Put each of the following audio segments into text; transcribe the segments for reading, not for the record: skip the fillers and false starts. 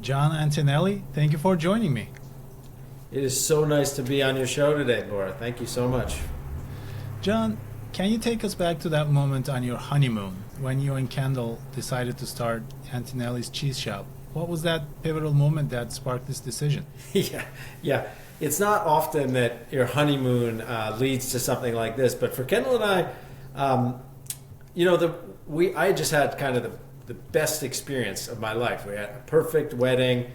John Antonelli. Thank you for joining me. It is so nice to be on your show today, Bora. Thank you so much. John, can you take us back to that moment on your honeymoon when you and Kendall decided to start Antonelli's Cheese Shop? What was that pivotal moment that sparked this decision? Yeah. It's not often that your honeymoon leads to something like this, but for Kendall and I, I just had kind of the best experience of my life. We had a perfect wedding,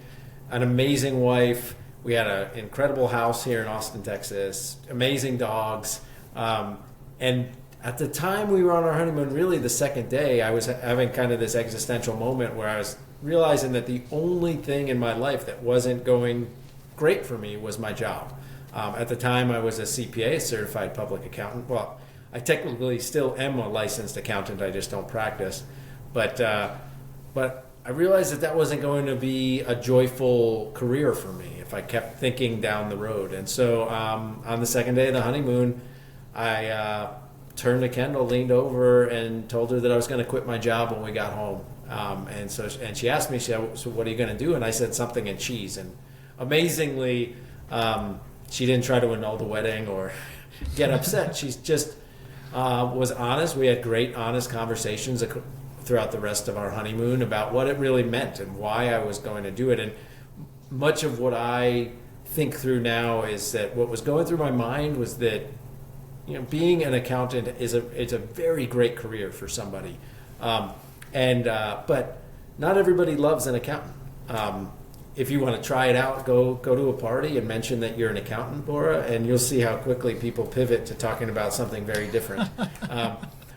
an amazing wife. We had an incredible house here in Austin, Texas, amazing dogs. And at the time we were on our honeymoon, really the second day, I was having kind of this existential moment where I was realizing that the only thing in my life that wasn't going great for me was my job. At the time, I was a CPA, a certified public accountant. Well, I technically still am a licensed accountant. I just don't practice. But I realized that wasn't going to be a joyful career for me if I kept thinking down the road. And so on the second day of the honeymoon, I turned to Kendall, leaned over, and told her that I was going to quit my job when we got home. And she asked me, so what are you going to do? And I said something in cheese. And amazingly, she didn't try to annul the wedding or get upset. She just was honest. We had great, honest conversations throughout the rest of our honeymoon about what it really meant and why I was going to do it. And much of what I think through now is that what was going through my mind was that being an accountant it's a very great career for somebody, but not everybody loves an accountant. If you want to try it out, go to a party and mention that you're an accountant, Bora, and you'll see how quickly people pivot to talking about something very different.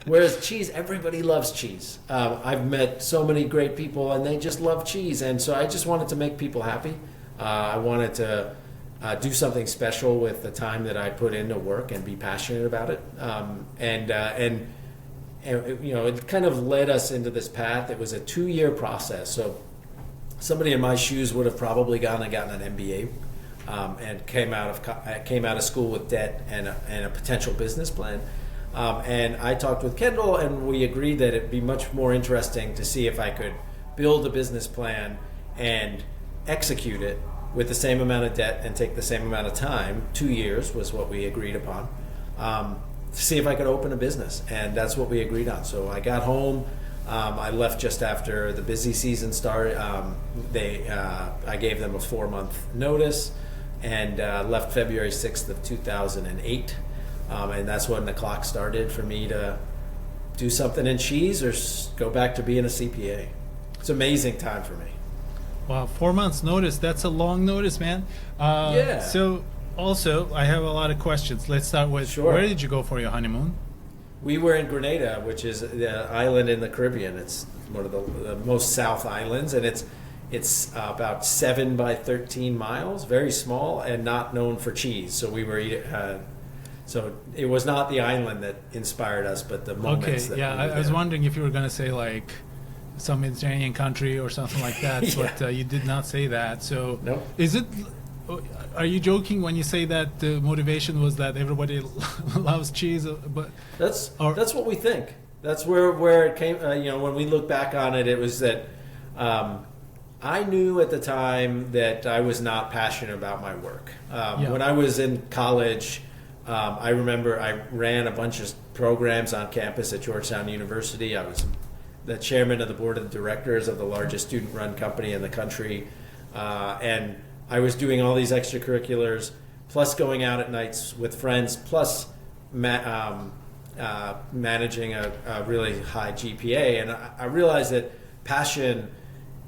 Whereas cheese, everybody loves cheese. I've met so many great people, and they just love cheese. And so I just wanted to make people happy. I wanted to do something special with the time that I put into work and be passionate about it. It kind of led us into this path. It was a 2-year process. So somebody in my shoes would have probably gone and gotten an MBA and came out of school with debt and a potential business plan. And I talked with Kendall, and we agreed that it'd be much more interesting to see if I could build a business plan and execute it with the same amount of debt and take the same amount of time. 2 years was what we agreed upon, to see if I could open a business. And that's what we agreed on. So I got home. I left just after the busy season started. I gave them a 4-month notice and left February 6th of 2008. And that's when the clock started for me to do something in cheese or go back to being a CPA. It's an amazing time for me. Wow, 4 months notice. That's a long notice, man. Yeah. So also, I have a lot of questions. Let's start with, Sure. Where did you go for your honeymoon? We were in Grenada, which is the island in the Caribbean. It's one of the most south islands, and it's about 7 by 13 miles, very small, and not known for cheese. So we were so it was not the island that inspired us, but the moments. Okay, yeah, I was wondering if you were going to say like some Mediterranean country or something like that, Yeah. but you did not say that. So Nope. Are you joking when you say that the motivation was that everybody loves cheese? But That's what we think. That's where it came. When we look back on it, it was that I knew at the time that I was not passionate about my work. When I was in college, I remember I ran a bunch of programs on campus at Georgetown University. I was the chairman of the board of directors of the largest student-run company in the country, and I was doing all these extracurriculars, plus going out at nights with friends, plus managing a really high GPA. And I realized that passion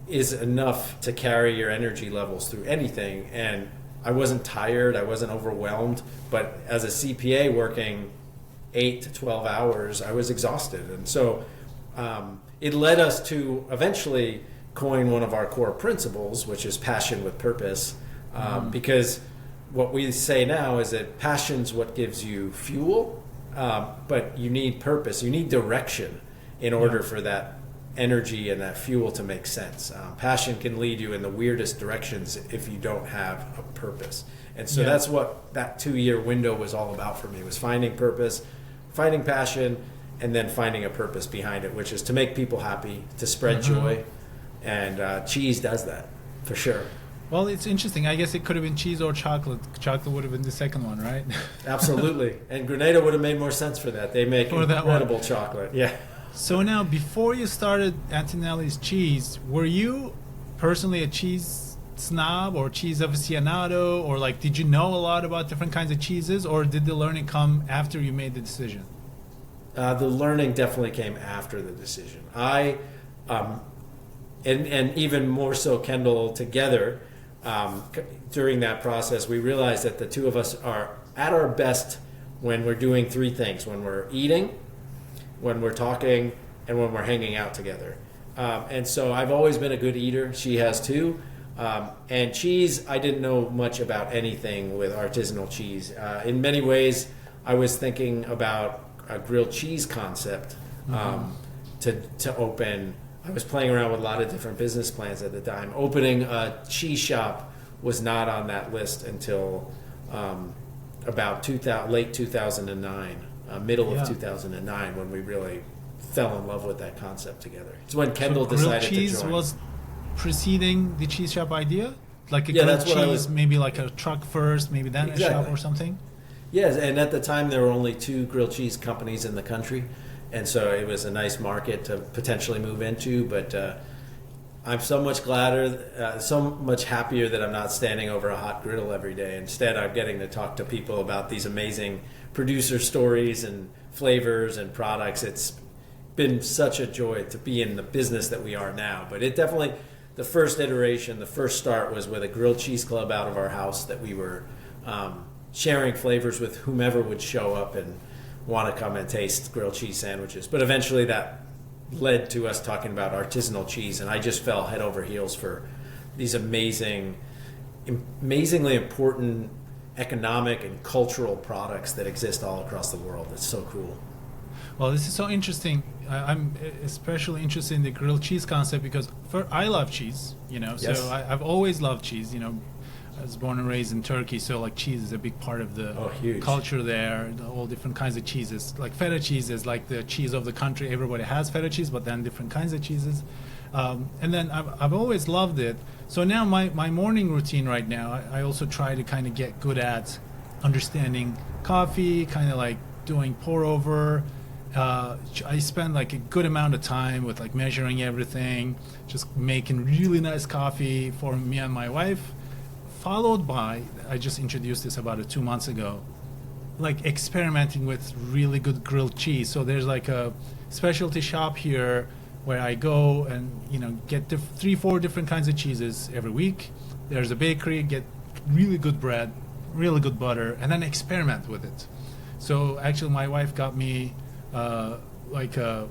is enough to carry your energy levels through anything. And I wasn't tired, I wasn't overwhelmed, but as a CPA working 8 to 12 hours, I was exhausted. And so it led us to eventually coin one of our core principles, which is passion with purpose, because what we say now is that passion's what gives you fuel, but you need purpose, you need direction in order for that energy and that fuel to make sense. Passion can lead you in the weirdest directions if you don't have a purpose. And so that's what that 2-year window was all about for me, was finding purpose, finding passion, and then finding a purpose behind it, which is to make people happy, to spread joy. And cheese does that for sure. Well, it's interesting. I guess it could have been cheese or chocolate. Chocolate would have been the second one, right? Absolutely. And Grenada would have made more sense for that. They make For that incredible chocolate. Yeah. So now, before you started Antonelli's Cheese, were you personally a cheese snob or cheese aficionado, or like did you know a lot about different kinds of cheeses, or did the learning come after you made the decision? The learning definitely came after the decision. And even more so, Kendall, together, during that process, we realized that the two of us are at our best when we're doing three things: when we're eating, when we're talking, and when we're hanging out together. And so I've always been a good eater. She has too. And cheese, I didn't know much about anything with artisanal cheese. In many ways, I was thinking about a grilled cheese concept to open. I was playing around with a lot of different business plans at the time. Opening a cheese shop was not on that list until about late 2009, middle of 2009, when we really fell in love with that concept together. It's when Kendall decided to join. Grilled cheese was preceding the cheese shop idea? Like a Yeah, grilled that's what I cheese, was- maybe like a truck first, maybe then a shop Exactly. or something? Yes, and at the time there were only 2 grilled cheese companies in the country, and so it was a nice market to potentially move into. But I'm so much so much happier that I'm not standing over a hot griddle every day. Instead, I'm getting to talk to people about these amazing producer stories and flavors and products. It's been such a joy to be in the business that we are now. But it definitely, the first iteration, the first start was with a grilled cheese club out of our house that we were sharing flavors with whomever would show up and want to come and taste grilled cheese sandwiches. But eventually that led to us talking about artisanal cheese, and I just fell head over heels for these amazingly important economic and cultural products that exist all across the world. It's so cool. Well, this is so interesting. I'm especially interested in the grilled cheese concept because I love cheese, Yes. so I've always loved cheese, I was born and raised in Turkey, so like cheese is a big part of the Huge. culture there. All different kinds of cheeses. Like feta cheese is like the cheese of the country. Everybody has feta cheese, but then different kinds of cheeses. And then I've always loved it. So now my morning routine right now, I also try to kind of get good at understanding coffee, kind of like doing pour over. I spend like a good amount of time with like measuring everything, just making really nice coffee for me and my wife. Followed by, I just introduced this about 2 months ago, like experimenting with really good grilled cheese. So there's like a specialty shop here where I go and get 3-4 different kinds of cheeses every week. There's a bakery, get really good bread, really good butter, and then experiment with it. So actually my wife got me like a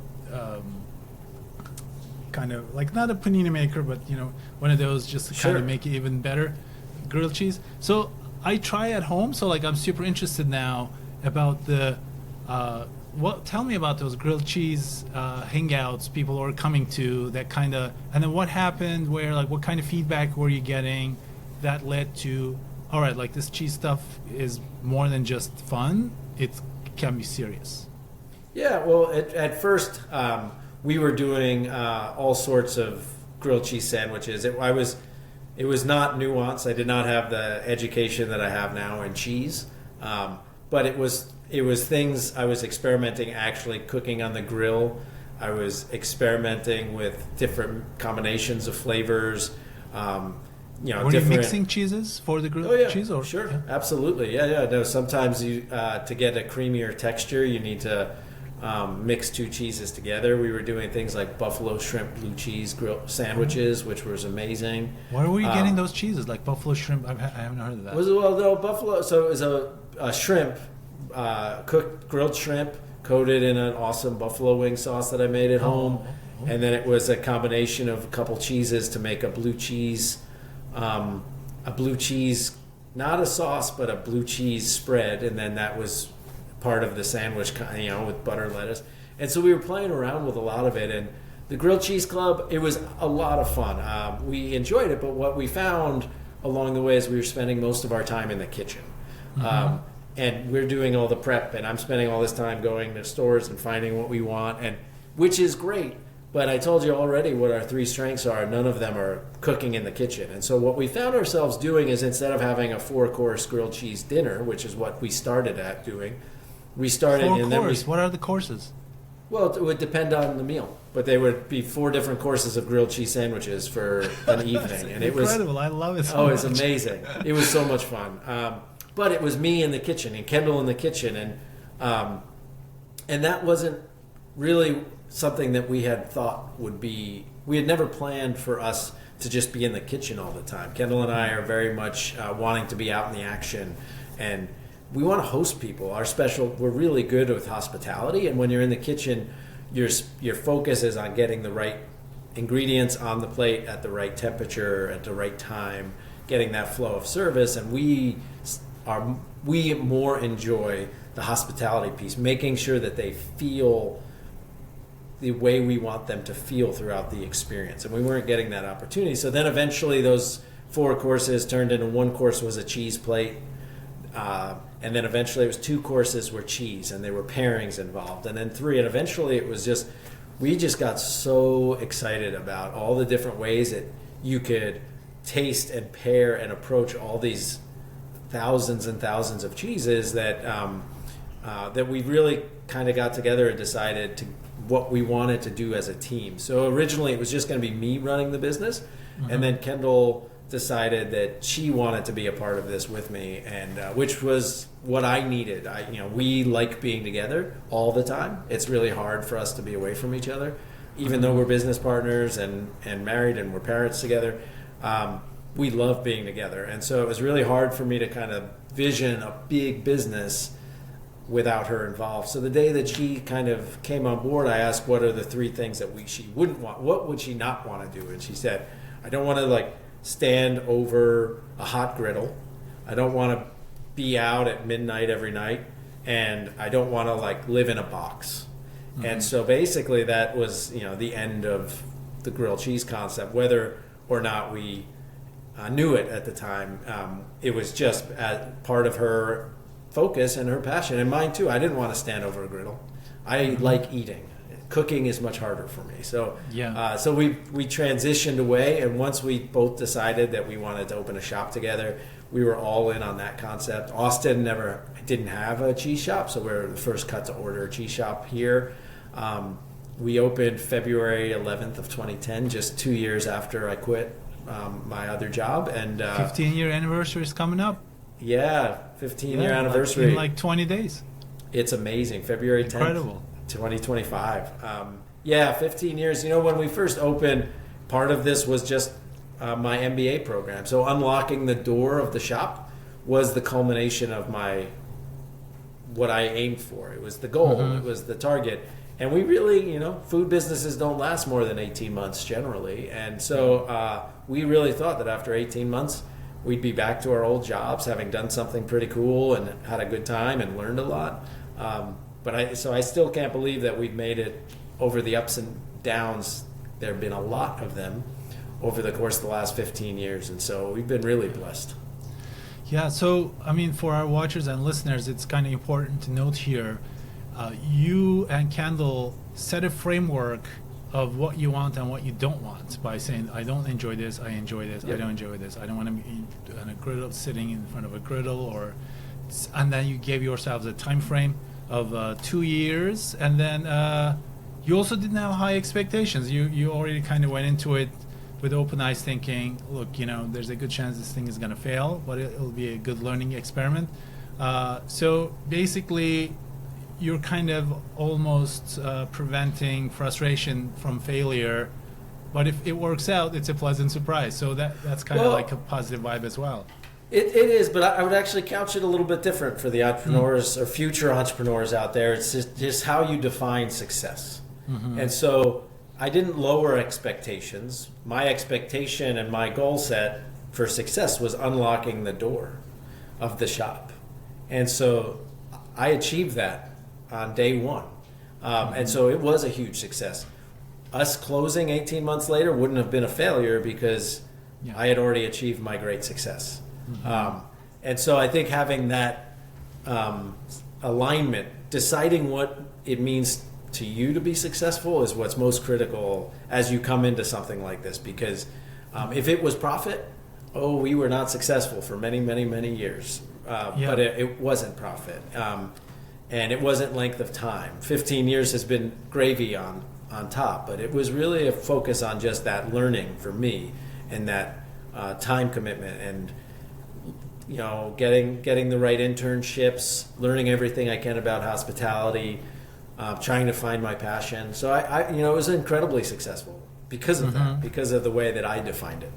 kind of like not a panini maker, but one of those just to kind Sure. of make it even better, grilled cheese. So I try at home. So like I'm super interested now about the tell me about those grilled cheese hangouts people are coming to, that kind of, and then what happened, where like what kind of feedback were you getting that led to, all right, like this cheese stuff is more than just fun, it can be serious. Yeah, well, at first we were doing all sorts of grilled cheese sandwiches. It was not nuanced. I did not have the education that I have now in cheese, but it was things I was experimenting, actually cooking on the grill. I was experimenting with different combinations of flavors. Were you different mixing cheeses for the grilled cheese? Or Sure, yeah. absolutely. Yeah. No, sometimes you to get a creamier texture, you need to mix 2 cheeses together. We were doing things like buffalo shrimp blue cheese grilled sandwiches, which was amazing. Where were you getting those cheeses? Like buffalo shrimp? I haven't heard of that. Buffalo. So it was a shrimp, cooked grilled shrimp, coated in an awesome buffalo wing sauce that I made at home, and then it was a combination of a couple cheeses to make a blue cheese, not a sauce, but a blue cheese spread, and then that was part of the sandwich, with butter, lettuce. And so we were playing around with a lot of it. And the Grilled Cheese Club, it was a lot of fun. We enjoyed it, but what we found along the way is we were spending most of our time in the kitchen. And we're doing all the prep, and I'm spending all this time going to stores and finding what we want, and which is great. But I told you already what our three strengths are. None of them are cooking in the kitchen. And so what we found ourselves doing is, instead of having a 4-course grilled cheese dinner, which is what we started at doing, we started... What are the courses? Well, it would depend on the meal. But they would be 4 different courses of grilled chease sandwiches for an evening. And it was incredible. I love it so much. much. It's amazing. It was so much fun. But it was me in the kitchen and Kendall in the kitchen. And that wasn't really something that we had thought would be... We had never planned for us to just be in the kitchen all the time. Kendall and I are very much wanting to be out in the action, and we want to host people. We're really good with hospitality, and when you're in the kitchen, your focus is on getting the right ingredients on the plate at the right temperature at the right time, getting that flow of service. And we more enjoy the hospitality piece, making sure that they feel the way we want them to feel throughout the experience. And we weren't getting that opportunity. So then eventually those 4 courses turned into 1 course was a cheese plate. And then eventually it was 2 courses were cheese, and there were pairings involved. And then 3, and eventually it was just, we just got so excited about all the different ways that you could taste and pair and approach all these thousands and thousands of cheeses that that we really kind of got together and decided what we wanted to do as a team. So originally it was just going to be me running the business, and then Kendall decided that she wanted to be a part of this with me, and which was what I needed. We like being together all the time. It's really hard for us to be away from each other, even though we're business partners and married and we're parents together. We love being together, and so it was really hard for me to kind of vision a big business without her involved. So the day that she kind of came on board, I asked, what are the 3 things that she wouldn't want? What would she not want to do? And she said, I don't want to stand over a hot griddle. I don't want to be out at midnight every night, and I don't want to live in a box. Mm-hmm. And so basically that was the end of the grilled cheese concept. Whether or not we knew it at the time, it was just part of her focus and her passion, and mine too. I didn't want to stand over a griddle. I like eating. Cooking is much harder for me. So so we transitioned away, and once we both decided that we wanted to open a shop together, we were all in on that concept. Austin didn't have a cheese shop, so we were the first cut to order cheese shop here. We opened February 11th of 2010, just 2 years after I quit my other job. And 15-year anniversary is coming up. Yeah, 15-year anniversary. In 20 days. It's amazing. February 10th. Incredible. 2025. 15 years. When we first opened, part of this was just my MBA program. So unlocking the door of the shop was the culmination of what I aimed for. It was the goal. Mm-hmm. It was the target. And we really, food businesses don't last more than 18 months generally. And so we really thought that after 18 months, we'd be back to our old jobs, having done something pretty cool and had a good time and learned a lot. But I still can't believe that we've made it over the ups and downs. There have been a lot of them over the course of the last 15 years. And so we've been really blessed. Yeah. So, for our watchers and listeners, it's kind of important to note here, you and Kendall set a framework of what you want and what you don't want by saying, I don't enjoy this, I enjoy this, yep. I don't enjoy this. I don't want to be on a griddle, sitting in front of a griddle, and then you gave yourselves a time frame of 2 years, and then you also didn't have high expectations. You already kind of went into it with open eyes, thinking, look, there's a good chance this thing is going to fail, but it'll be a good learning experiment. So basically, you're kind of almost preventing frustration from failure, but if it works out, it's a pleasant surprise. So that's kind of like a positive vibe as well. It is, but I would actually couch it a little bit different for the entrepreneurs or future entrepreneurs out there. It's just how you define success. Mm-hmm. And so I didn't lower expectations. My expectation and my goal set for success was unlocking the door of the shop. And so I achieved that on day one. And so it was a huge success. Us closing 18 months later wouldn't have been a failure because I had already achieved my great success. Mm-hmm. And so I think having that alignment, deciding what it means to you to be successful is what's most critical as you come into something like this. Because if it was profit, we were not successful for many, many, many years. But it wasn't profit. And it wasn't length of time. 15 years has been gravy on top, but it was really a focus on just that learning for me and that time commitment and getting the right internships, learning everything I can about hospitality, trying to find my passion. So I it was incredibly successful because of that, because of the way that I defined it.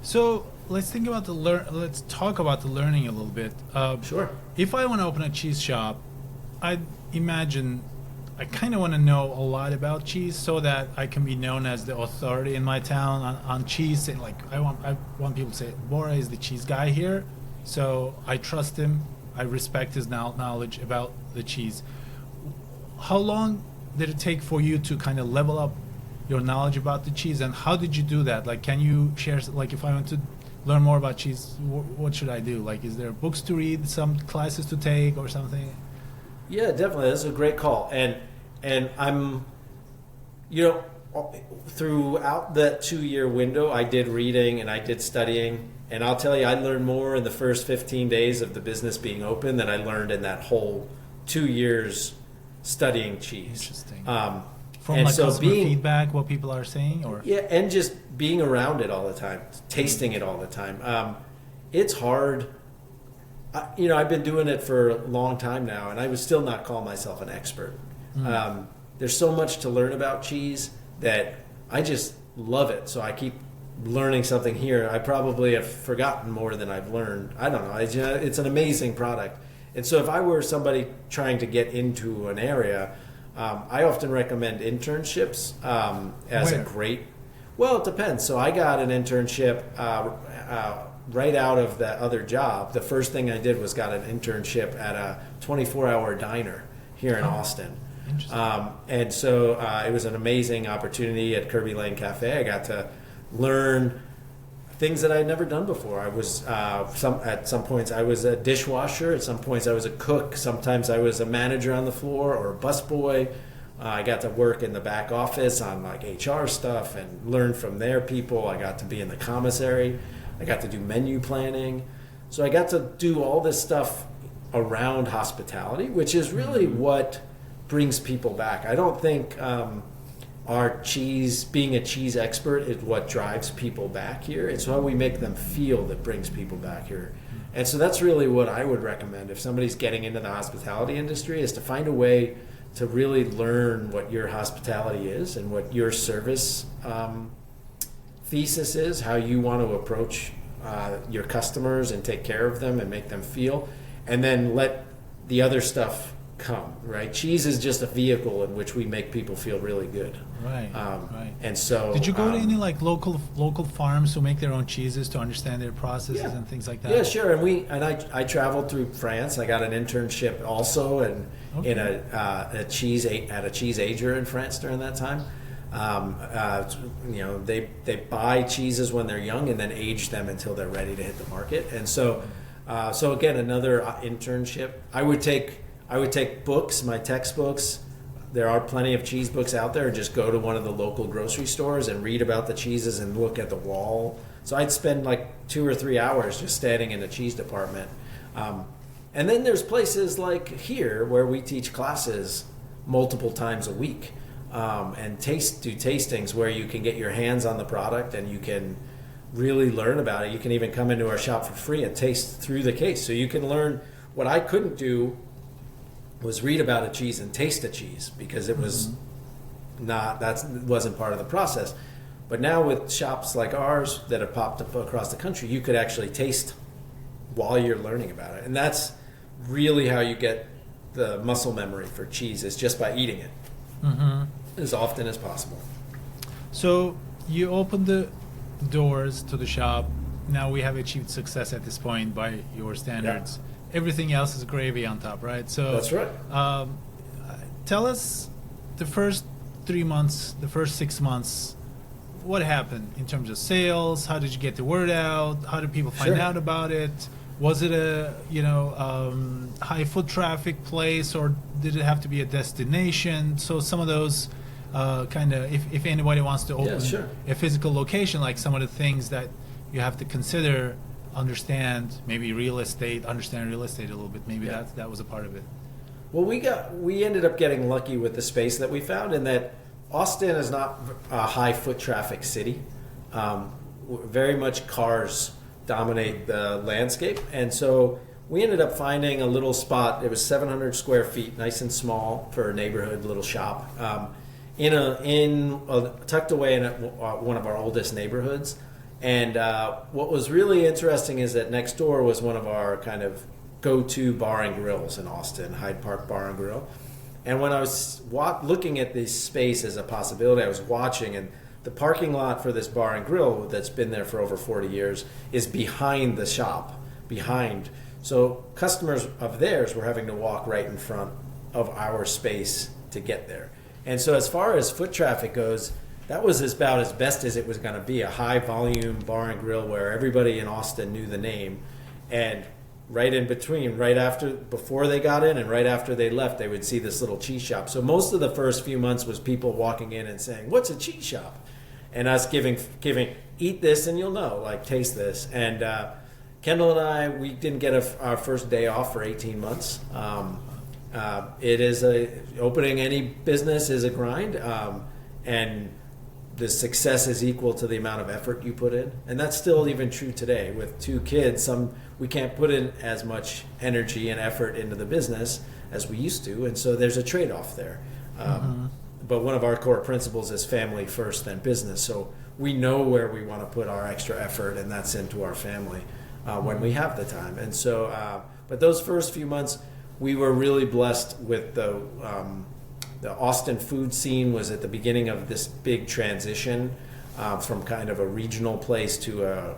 So let's think about let's talk about the learning a little bit. Sure. If I want to open a cheese shop, I imagine I kind of want to know a lot about cheese so that I can be known as the authority in my town on cheese. And like I want people to say Bora is the cheese guy here, so I trust him. I respect his knowledge about the cheese. How long did it take for you to kind of level up your knowledge about the cheese, and how did you do that? Like, can you share? Like, if I want to learn more about cheese, what should I do? Like, is there books to read, some classes to take, or something? Yeah, definitely. That's a great call. And I'm, throughout that 2-year window, I did reading and I did studying. And I'll tell you, I learned more in the first 15 days of the business being open than I learned in that whole 2 years studying cheese. Interesting. From like customer feedback, what people are saying, or and just being around it all the time, tasting it all the time. It's hard. I've been doing it for a long time now, and I would still not call myself an expert. There's so much to learn about cheese that I just love it. So I keep learning something here. I probably have forgotten more than I've learned. I don't know. It's an amazing product. And so if I were somebody trying to get into an area, I often recommend internships as Where? a great... Well, it depends. So I got an internship right out of that other job. The first thing I did was got an internship at a 24-hour diner here in Austin. And so it was an amazing opportunity at Kirby Lane Cafe. I got to learn things that I had never done before. I was at some points I was a dishwasher. At some points I was a cook. Sometimes I was a manager on the floor or a busboy. I got to work in the back office on like HR stuff and learn from their people. I got to be in the commissary. I got to do menu planning. So I got to do all this stuff around hospitality, which is really what brings people back. I don't think being a cheese expert is what drives people back here. It's what we make them feel that brings people back here. And so that's really what I would recommend if somebody's getting into the hospitality industry, is to find a way to really learn what your hospitality is and what your service thesis is, how you want to approach your customers and take care of them and make them feel, and then let the other stuff come, right? Cheese is just a vehicle in which we make people feel really good. Right. Right. And so, did you go to any like local farms who make their own cheeses to understand their processes and things like that? Yeah, sure. And I traveled through France. I got an internship also in a cheese ager in France during that time. They buy cheeses when they're young and then age them until they're ready to hit the market. And so again, another internship. I would take books, my textbooks. There are plenty of cheese books out there. Just go to one of the local grocery stores and read about the cheeses and look at the wall. So I'd spend like 2 or 3 hours just standing in the cheese department. And then there's places like here where we teach classes multiple times a week and do tastings where you can get your hands on the product and you can really learn about it. You can even come into our shop for free and taste through the case. So you can learn. What I couldn't do was read about a cheese and taste a cheese because it was wasn't part of the process. But now with shops like ours that have popped up across the country, you could actually taste while you're learning about it. And that's really how you get the muscle memory for cheese, is just by eating it as often as possible. So you opened the doors to the shop. Now we have achieved success at this point by your standards. Yeah. Everything else is gravy on top, right? So that's right. Tell us the first 3 months, the first 6 months, what happened in terms of sales? How did you get the word out? How did people find out about it? Was it a high foot traffic place, or did it have to be a destination? So some of those kind of, if anybody wants to open sure. a physical location, like some of the things that you have to consider, understand maybe understand real estate a little bit. Maybe that was a part of it. Well, we ended up getting lucky with the space that we found, in that Austin is not a high foot traffic city. Very much cars dominate the landscape, and so we ended up finding a little spot. It was 700 square feet, nice and small for a neighborhood little shop, tucked away in one of our oldest neighborhoods. And what was really interesting is that next door was one of our kind of go-to bar and grills in Austin, Hyde Park Bar and Grill. And when I was looking at this space as a possibility, I was watching, and the parking lot for this bar and grill that's been there for over 40 years is behind the shop, So customers of theirs were having to walk right in front of our space to get there. And so as far as foot traffic goes, that was about as best as it was going to be, a high volume bar and grill where everybody in Austin knew the name. And right in between, before they got in and right after they left, they would see this little cheese shop. So most of the first few months was people walking in and saying, "What's a cheese shop?" And us giving, "Eat this and you'll know, like taste this." And Kendall and I, we didn't get our first day off for 18 months. It is opening any business is a grind, and the success is equal to the amount of effort you put in. And that's still even true today. With 2 kids, we can't put in as much energy and effort into the business as we used to, and so there's a trade-off there. But one of our core principles is family first, then business. So we know where we want to put our extra effort, and that's into our family when we have the time. And so, but those first few months, we were really blessed with the Austin food scene was at the beginning of this big transition from kind of a regional place to a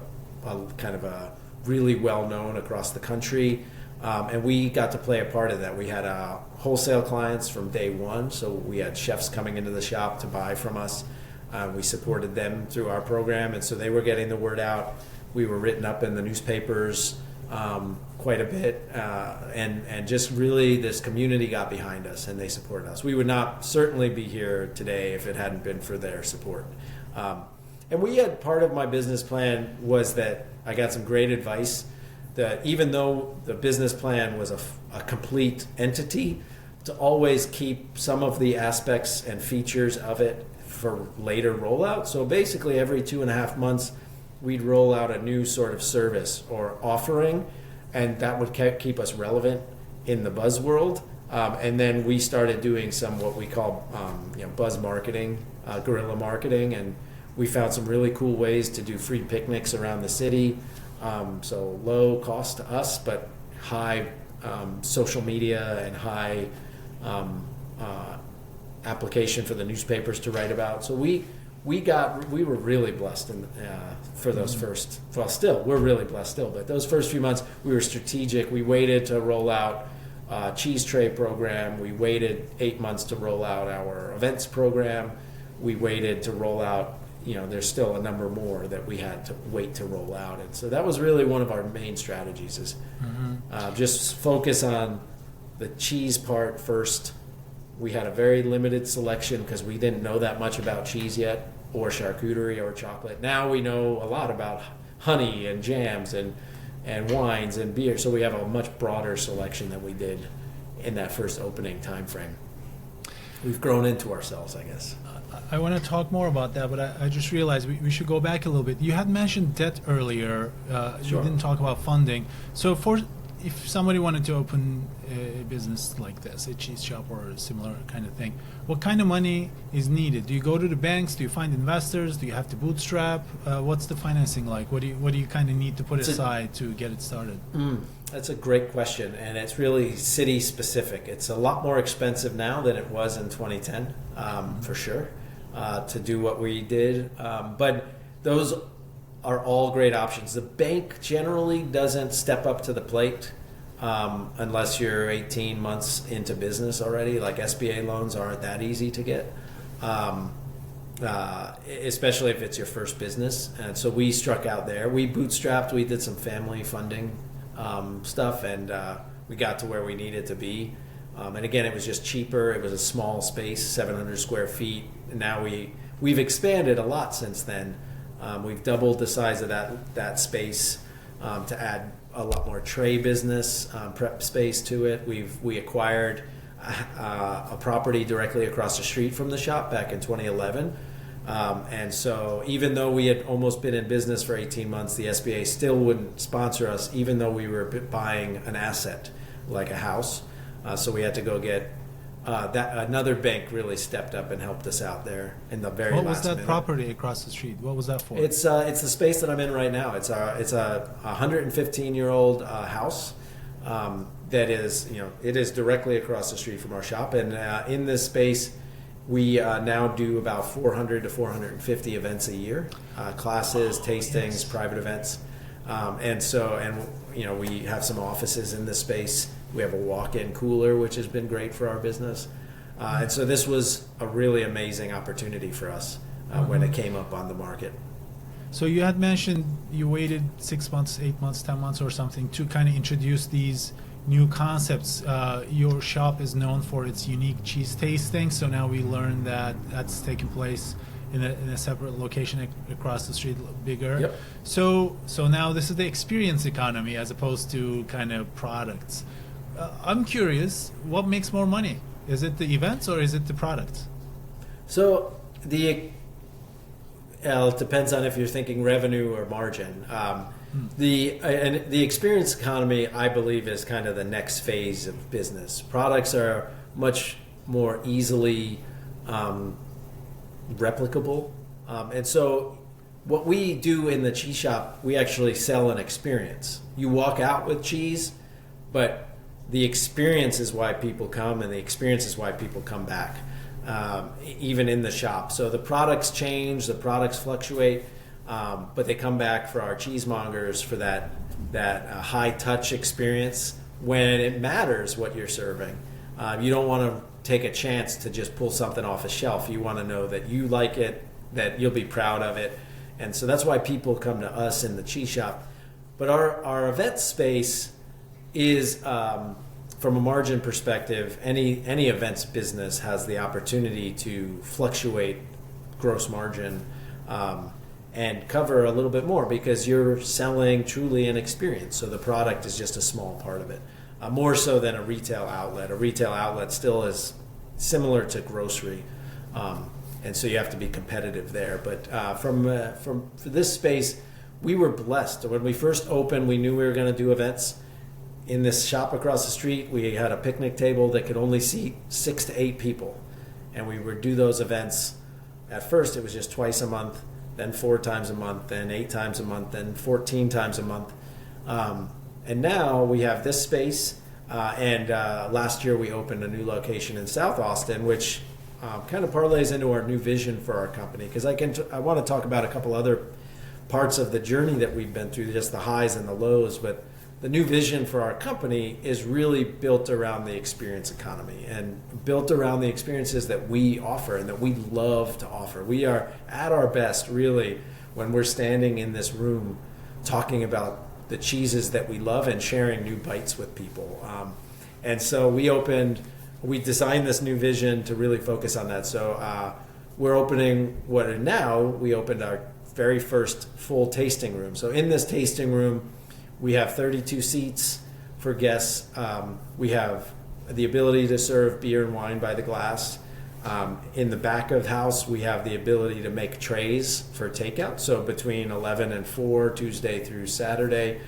kind of a really well-known across the country. And we got to play a part of that. We had wholesale clients from day one, so we had chefs coming into the shop to buy from us. We supported them through our program, and so they were getting the word out. We were written up in the newspapers quite a bit, and just really this community got behind us, and they supported us. We would not certainly be here today if it hadn't been for their support. And we had, part of my business plan was that I got some great advice, that even though the business plan was a complete entity, to always keep some of the aspects and features of it for later rollout. So basically every 2.5 months, we'd roll out a new sort of service or offering, and that would keep us relevant in the buzz world. And then we started doing some what we call buzz marketing, guerrilla marketing, and we found some really cool ways to do free picnics around the city. So low cost to us, but high social media and high application for the newspapers to write about. So we were really blessed for those first. Well, still we're really blessed still, but those first few months we were strategic. We waited to roll out a cheese tray program. We waited 8 months to roll out our events program. We waited to roll out. There's still a number more that we had to wait to roll out, and so that was really one of our main strategies: is just focus on the cheese part first. We had a very limited selection because we didn't know that much about cheese yet, or charcuterie, or chocolate. Now we know a lot about honey and jams and wines and beer, so we have a much broader selection than we did in that first opening time frame. We've grown into ourselves, I guess. I want to talk more about that, but I just realized we should go back a little bit. You had mentioned debt earlier. Sure. You didn't talk about funding. So if somebody wanted to open a business like this, a cheese shop or a similar kind of thing, what kind of money is needed? Do you go to the banks? Do you find investors? Do you have to bootstrap? What's the financing like? What do you kind of need to put aside to get it started? That's a great question, and it's really city specific. It's a lot more expensive now than it was in 2010, for sure, to do what we did. But those are all great options. The bank generally doesn't step up to the plate unless you're 18 months into business already. Like SBA loans aren't that easy to get, especially if it's your first business. And so we struck out there. We bootstrapped. We did some family funding stuff, and we got to where we needed to be. And again, it was just cheaper. It was a small space, 700 square feet. And now we've expanded a lot since then. We've doubled the size of that space to add a lot more tray business, prep space to it. We acquired a property directly across the street from the shop back in 2011. And so even though we had almost been in business for 18 months, the SBA still wouldn't sponsor us, even though we were buying an asset like a house. So we had to go get another bank really stepped up and helped us out there in the very last minute. What was that property across the street? What was that for? It's the space that I'm in right now. It's a 115-year-old house that is, it is directly across the street from our shop. And in this space, we now do about 400 to 450 events a year, classes, tastings, private events. We have some offices in this space. We have a walk-in cooler, which has been great for our business. And so this was a really amazing opportunity for us when it came up on the market. So you had mentioned you waited 6 months, 8 months, 10 months or something to kind of introduce these new concepts. Your shop is known for its unique cheese tasting, so now we learned that that's taking place in a separate location across the street, bigger. Yep. So now this is the experience economy as opposed to kind of products. I'm curious, what makes more money? Is it the events or is it the products? So it depends on if you're thinking revenue or margin. The experience economy, I believe, is kind of the next phase of business. Products are much more easily replicable. And so what we do in the cheese shop, we actually sell an experience. You walk out with cheese, but the experience is why people come, and the experience is why people come back, even in the shop. So the products change, the products fluctuate, but they come back for our cheesemongers for that high-touch experience when it matters what you're serving. You don't want to take a chance to just pull something off a shelf. You want to know that you like it, that you'll be proud of it. And so that's why people come to us in the cheese shop. But our event space is, from a margin perspective, any events business has the opportunity to fluctuate gross margin and cover a little bit more because you're selling truly an experience. So the product is just a small part of it, more so than a retail outlet. A retail outlet still is similar to grocery, and so you have to be competitive there. But for this space, we were blessed. When we first opened, we knew we were going to do events. In this shop across the street, we had a picnic table that could only seat 6 to 8 people. And we would do those events. At first, it was just twice a month, then 4 times a month, then 8 times a month, then 14 times a month. And now we have this space. And last year, we opened a new location in South Austin, which kind of parlays into our new vision for our company. Because I want to talk about a couple other parts of the journey that we've been through, just the highs and the lows. But the new vision for our company is really built around the experience economy and built around the experiences that we offer and that we love to offer. We are at our best, really, when we're standing in this room talking about the cheeses that we love and sharing new bites with people. And so we designed this new vision to really focus on that. So we're opening we opened our very first full tasting room. So in this tasting room, we have 32 seats for guests. We have the ability to serve beer and wine by the glass. In the back of the house, we have the ability to make trays for takeout. So between 11 and 4, Tuesday through Saturday,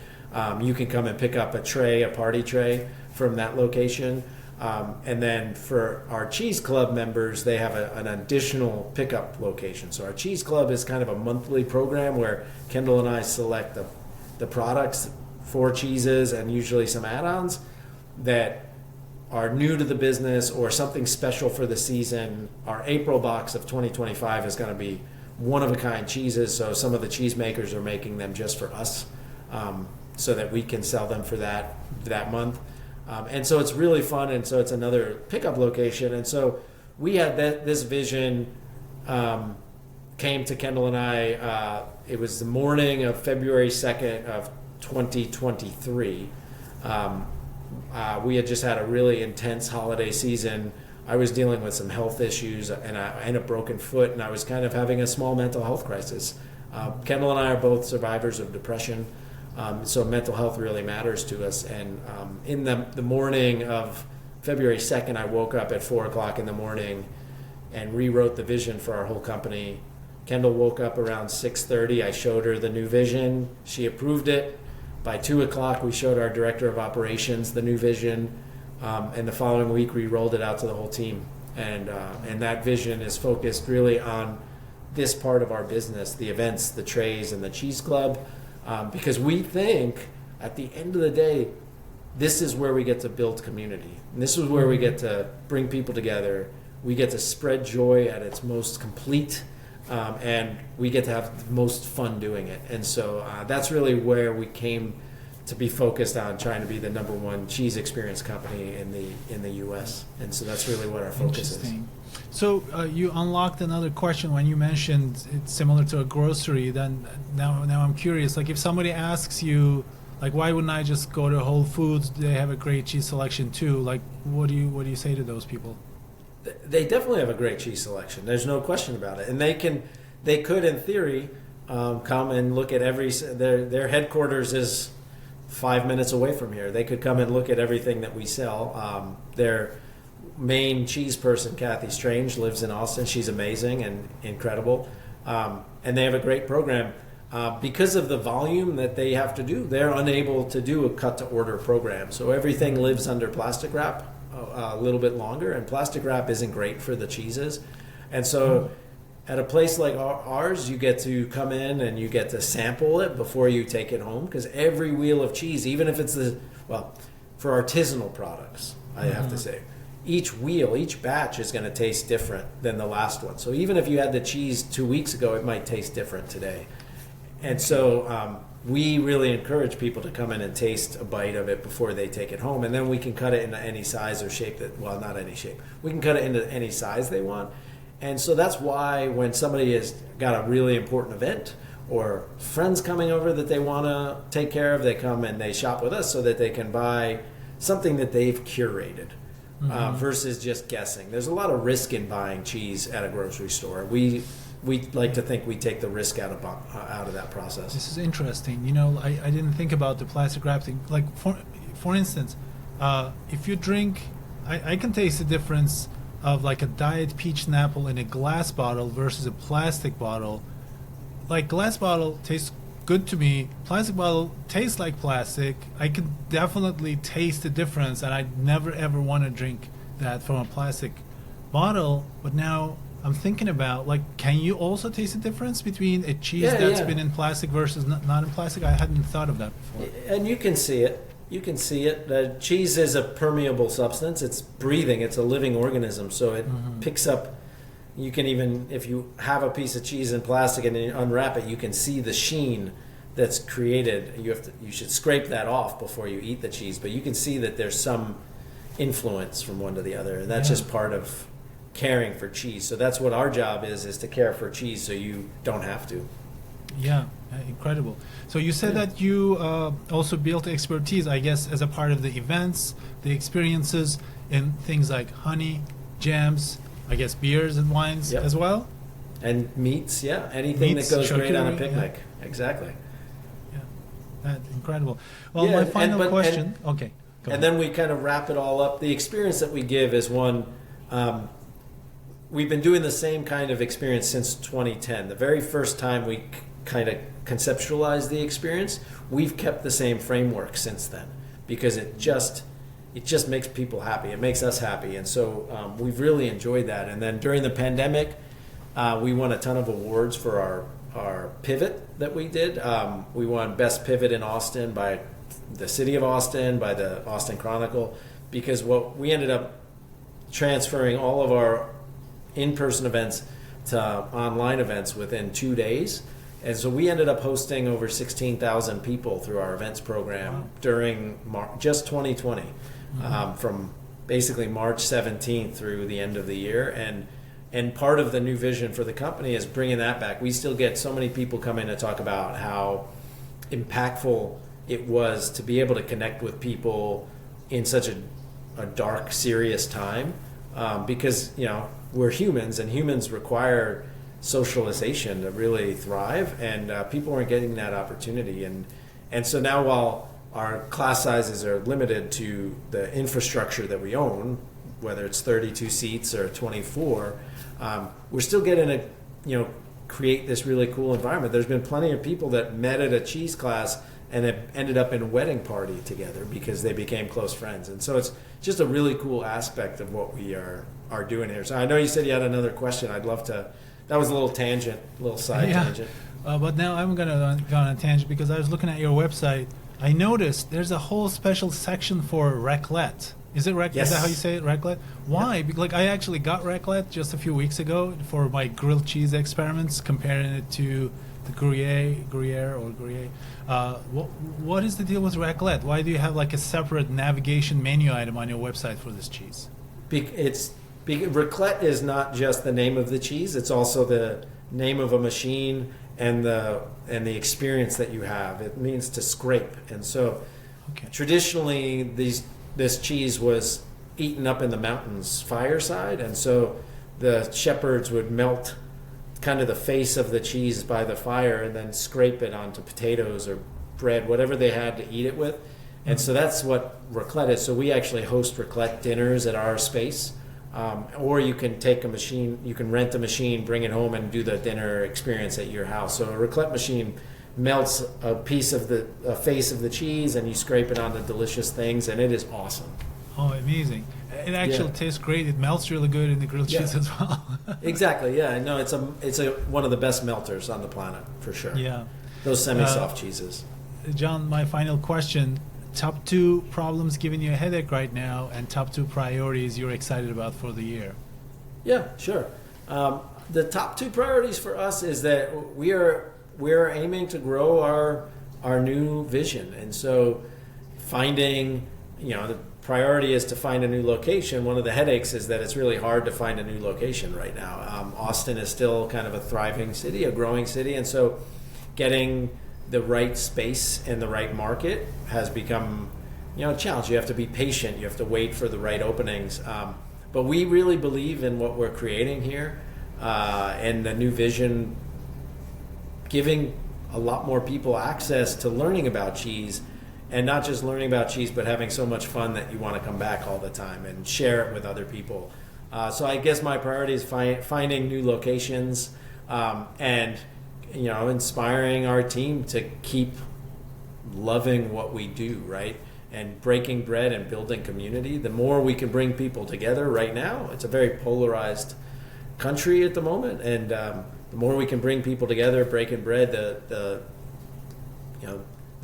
you can come and pick up a party tray from that location. And then for our Cheese Club members, they have an additional pickup location. So our Cheese Club is kind of a monthly program where Kendall and I select the products, 4 cheeses and usually some add-ons that are new to the business or something special for the season. Our April box of 2025 is going to be one-of-a-kind cheeses, so some of the cheesemakers are making them just for us so that we can sell them for that month. And so it's really fun, and so it's another pickup location. And so we had this vision came to Kendall and I. It was the morning of February 2nd of 2023. We had just had a really intense holiday season. I was dealing with some health issues, and I had a broken foot, and I was kind of having a small mental health crisis. Kendall and I are both survivors of depression, so mental health really matters to us. And in the morning of February 2nd, I woke up at 4 o'clock in the morning and rewrote the vision for our whole company. Kendall woke up around 6:30. I showed her the new vision. She approved it. By 2 o'clock, we showed our director of operations the new vision. And the following week, we rolled it out to the whole team. And that vision is focused really on this part of our business, the events, the trays, and the cheese club. Because we think, at the end of the day, this is where we get to build community. And this is where we get to bring people together. We get to spread joy at its most complete. And we get to have the most fun doing it. And so that's really where we came to be focused on trying to be the number one cheese experience company in the U.S. And so that's really what our focus is. So you unlocked another question when you mentioned it's similar to a grocery. Then now I'm curious. Like if somebody asks you, like, why wouldn't I just go to Whole Foods? They have a great cheese selection too. Like, what do you say to those people? They definitely have a great cheese selection. There's no question about it. And they could, in theory, come and look at their headquarters is 5 minutes away from here. They could come and look at everything that we sell. Their main cheese person, Kathy Strange, lives in Austin. She's amazing and incredible. And they have a great program. Because of the volume that they have to do, they're unable to do a cut-to-order program. So everything lives under plastic wrap a little bit longer, and plastic wrap isn't great for the cheeses. And so at a place like ours, you get to come in and you get to sample it before you take it home, because every wheel of cheese, even if it's for artisanal products, I have to say, each batch is going to taste different than the last one. So even if you had the cheese 2 weeks ago, it might taste different today. And so we really encourage people to come in and taste a bite of it before they take it home. And then we can cut it into any size or shape not any shape. We can cut it into any size they want. And so that's why when somebody has got a really important event or friends coming over that they want to take care of, they come and they shop with us so that they can buy something that they've curated versus just guessing. There's a lot of risk in buying cheese at a grocery store. We like to think we take the risk out of that process. This is interesting. I didn't think about the plastic wrap thing. Like for instance, if you drink, I can taste the difference of like a Diet Peach and Apple in a glass bottle versus a plastic bottle. Like glass bottle tastes good to me. Plastic bottle tastes like plastic. I can definitely taste the difference, and I never ever want to drink that from a plastic bottle. But now I'm thinking about, like, can you also taste the difference between a cheese that's been in plastic versus not in plastic? I hadn't thought of that before. And you can see it. The cheese is a permeable substance. It's breathing. It's a living organism. So it picks up. You can even, if you have a piece of cheese in plastic and you unwrap it, you can see the sheen that's created. You should scrape that off before you eat the cheese. But you can see that there's some influence from one to the other. And that's just part of caring for cheese. So that's what our job is to care for cheese so you don't have to. Yeah, incredible. So you said that you also built expertise, I guess, as a part of the events, the experiences in things like honey, jams, I guess beers and wines as well? And meats, anything that goes great on a picnic. Yeah. Exactly. Yeah, that's incredible. Well, my final question. Okay. And then we kind of wrap it all up. The experience that we give is one. We've been doing the same kind of experience since 2010. The very first time we kind of conceptualized the experience, we've kept the same framework since then because it just makes people happy. It makes us happy. And so we've really enjoyed that. And then during the pandemic, we won a ton of awards for our pivot that we did. We won Best Pivot in Austin by the City of Austin, by the Austin Chronicle, because we ended up transferring all of our in-person events to online events within 2 days. And so we ended up hosting over 16,000 people through our events program during just 2020, from basically March 17th through the end of the year. And part of the new vision for the company is bringing that back. We still get so many people come in to talk about how impactful it was to be able to connect with people in such a dark, serious time, because we're humans, and humans require socialization to really thrive, and people weren't getting that opportunity, and so now while our class sizes are limited to the infrastructure that we own, whether it's 32 seats or 24, we're still getting to create this really cool environment. There's been plenty of people that met at a cheese class and have ended up in a wedding party together because they became close friends. And so it's just a really cool aspect of what we are doing here. So I know you said you had another question. I'd love to. That was a little tangent, a little side tangent. But now I'm going to go on a tangent because I was looking at your website. I noticed there's a whole special section for raclette. Is it raclette? Yes. Is that how you say it? Raclette? Why? Yeah. Because I actually got raclette just a few weeks ago for my grilled cheese experiments, comparing it to the Gruyere. What is the deal with raclette? Why do you have like a separate navigation menu item on your website for this cheese? Raclette is not just the name of the cheese; it's also the name of a machine and the experience that you have. It means to scrape, and so traditionally this cheese was eaten up in the mountains fireside, and so the shepherds would melt kind of the face of the cheese by the fire and then scrape it onto potatoes or bread, whatever they had to eat it with. And so that's what raclette is. So we actually host raclette dinners at our space. Or you can take a machine, you can rent a machine, bring it home and do the dinner experience at your house. So a raclette machine melts a piece of the face of the cheese and you scrape it onto delicious things, and it is awesome. Oh, amazing. It actually tastes great. It melts really good in the grilled cheese as well. Exactly, yeah. No, it's one of the best melters on the planet, for sure. Yeah. Those semi-soft cheeses. John, my final question. Top 2 problems giving you a headache right now, and top 2 priorities you're excited about for the year. Yeah, sure. The top 2 priorities for us is that we are aiming to grow our new vision, and so finding, the priority is to find a new location. One of the headaches is that it's really hard to find a new location right now. Austin is still kind of a thriving city, a growing city, and so getting the right space and the right market has become, a challenge. You have to be patient. You have to wait for the right openings. But we really believe in what we're creating here, and the new vision, giving a lot more people access to learning about cheese, and not just learning about cheese, but having so much fun that you want to come back all the time and share it with other people. So I guess my priority is finding new locations, and inspiring our team to keep loving what we do, right? And breaking bread and building community. The more we can bring people together right now, it's a very polarized country at the moment, and the more we can bring people together, breaking bread, the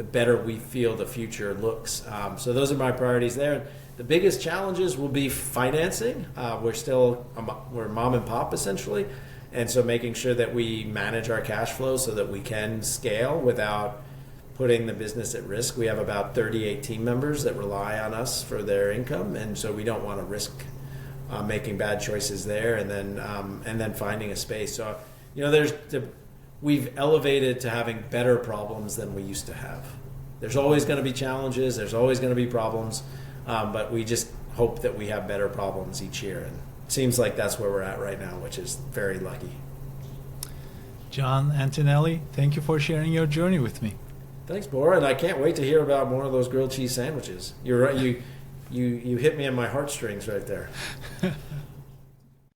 better we feel the future looks. So those are my priorities there. The biggest challenges will be financing. We're mom and pop essentially. And so making sure that we manage our cash flow so that we can scale without putting the business at risk. We have about 38 team members that rely on us for their income, and so we don't want to risk making bad choices there, and then finding a space. So we've elevated to having better problems than we used to have. There's always going to be challenges. There's always going to be problems, but we just hope that we have better problems each year. And seems like that's where we're at right now, which is very lucky. John Antonelli, thank you for sharing your journey with me. Thanks, Bora, and I can't wait to hear about more of those grilled cheese sandwiches. You're right. You hit me on my heartstrings right there.